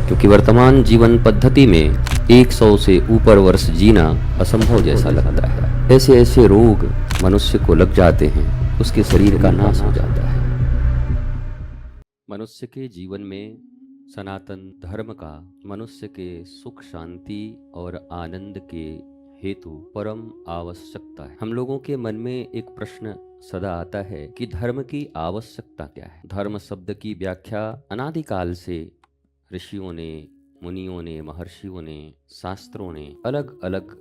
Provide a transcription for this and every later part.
क्योंकि वर्तमान जीवन पद्धति में 100 से ऊपर वर्ष जीना असंभव जैसा लगता है। ऐसे ऐसे रोग मनुष्य को लग जाते हैं, उसके शरीर का नाश हो जाता है। मनुष्य के जीवन में सनातन धर्म का मनुष्य के सुख शांति और आनंद के हेतु परम आवश्यकता है। हम लोगों के मन में एक प्रश्न सदा आता है कि धर्म की आवश्यकता क्या है। धर्म शब्द की व्याख्या अनादिकाल से ऋषियों ने, मुनियों ने, महर्षियों ने, शास्त्रों ने अलग अलग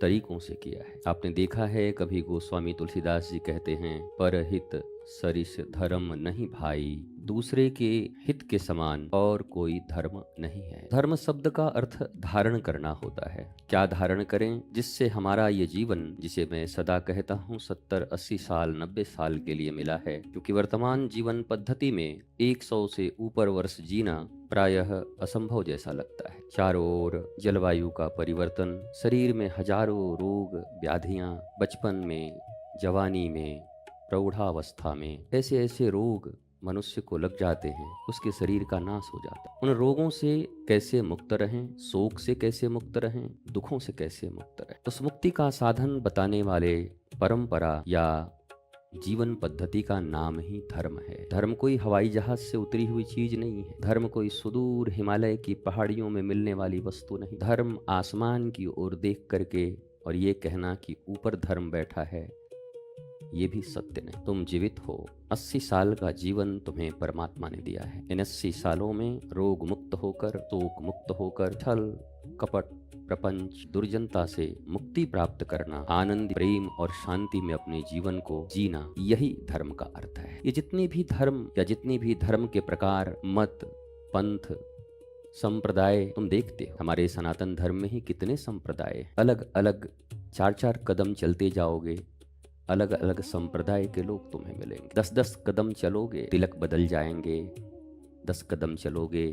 तरीकों से किया है। आपने देखा है, कभी गोस्वामी तुलसीदास जी कहते हैं, परहित सरिस धर्म नहीं भाई, दूसरे के हित के समान और कोई धर्म नहीं है। धर्म शब्द का अर्थ धारण करना होता है। क्या धारण करें जिससे हमारा ये जीवन, जिसे मैं सदा कहता हूँ 70, 80 साल, 90 साल के लिए मिला है, क्योंकि वर्तमान जीवन पद्धति में 100 से ऊपर वर्ष जीना प्रायः असंभव जैसा लगता है। चारों ओर जलवायु का परिवर्तन, शरीर में हजारों रोग व्याधियां, बचपन में, जवानी में, प्रौढ़ावस्था में ऐसे ऐसे रोग मनुष्य को लग जाते हैं, उसके शरीर का नाश हो जाता है। उन रोगों से कैसे मुक्त रहें, शोक से कैसे मुक्त रहें, दुखों से कैसे मुक्त रहें, उस मुक्ति का साधन बताने वाले परंपरा या जीवन पद्धति का नाम ही धर्म है। धर्म कोई हवाई जहाज से उतरी हुई चीज नहीं है। धर्म कोई सुदूर हिमालय की पहाड़ियों में मिलने वाली वस्तु नहीं। धर्म आसमान की ओर देख करके और ये कहना कि ऊपर धर्म बैठा है, ये भी सत्य नहीं। तुम जीवित हो, 80 साल का जीवन तुम्हें परमात्मा ने दिया है। इन 80 सालों में रोग मुक्त होकर, शोक मुक्त होकर, छल कपट प्रपंच दुर्जनता से मुक्ति प्राप्त करना, आनंद, प्रेम और शांति में अपने जीवन को जीना, यही धर्म का अर्थ है। ये जितने भी धर्म या जितने भी धर्म के प्रकार, मत, पंथ, संप्रदाय तुम देखते हो, हमारे सनातन धर्म में ही कितने संप्रदाय, अलग अलग 4-4 कदम चलते जाओगे, अलग अलग संप्रदाय के लोग तुम्हें मिलेंगे। 10-10 कदम चलोगे, तिलक बदल जाएंगे। 10 कदम चलोगे,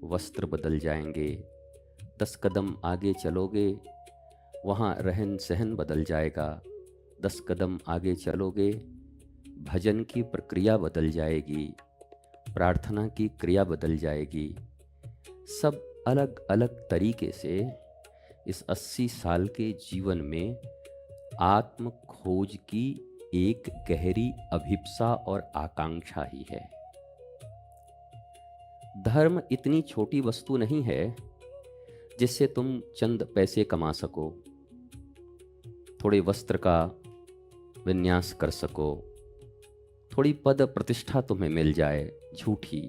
वस्त्र बदल जाएंगे। 10 कदम आगे चलोगे, वहाँ रहन सहन बदल जाएगा। 10 कदम आगे चलोगे, भजन की प्रक्रिया बदल जाएगी, प्रार्थना की क्रिया बदल जाएगी। सब अलग अलग तरीके से इस 80 साल के जीवन में आत्म खोज की एक गहरी अभिप्सा और आकांक्षा ही है। धर्म इतनी छोटी वस्तु नहीं है जिससे तुम चंद पैसे कमा सको, थोड़े वस्त्र का विन्यास कर सको, थोड़ी पद प्रतिष्ठा तुम्हें मिल जाए, झूठी,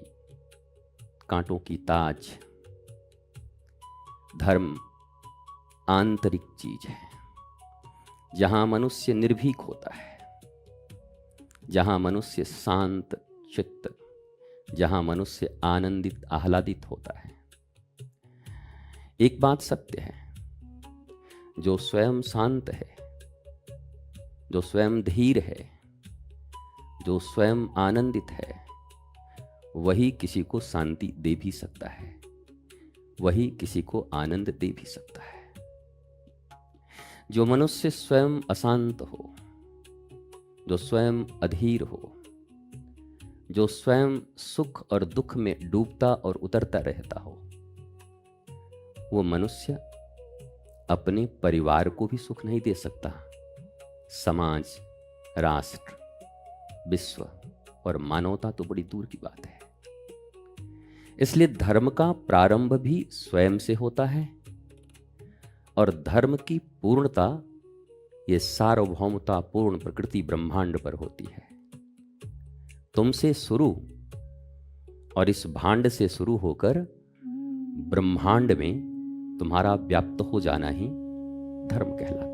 कांटों की ताज। धर्म आंतरिक चीज है, जहां मनुष्य निर्भीक होता है, जहां मनुष्य शांत चित्त, जहां मनुष्य आनंदित आह्लादित होता है। एक बात सत्य है, जो स्वयं शांत है, जो स्वयं धीर है, जो स्वयं आनंदित है, वही किसी को शांति दे भी सकता है, वही किसी को आनंद दे भी सकता है। जो मनुष्य स्वयं अशांत हो, जो स्वयं अधीर हो, जो स्वयं सुख और दुख में डूबता और उतरता रहता हो, वो मनुष्य अपने परिवार को भी सुख नहीं दे सकता। समाज, राष्ट्र, विश्व और मानवता तो बड़ी दूर की बात है। इसलिए धर्म का प्रारंभ भी स्वयं से होता है और धर्म की पूर्णता ये सार्वभौमता पूर्ण प्रकृति ब्रह्मांड पर होती है। तुमसे शुरू और इस भांड से शुरू होकर ब्रह्मांड में तुम्हारा व्याप्त हो जाना ही धर्म कहलाता है।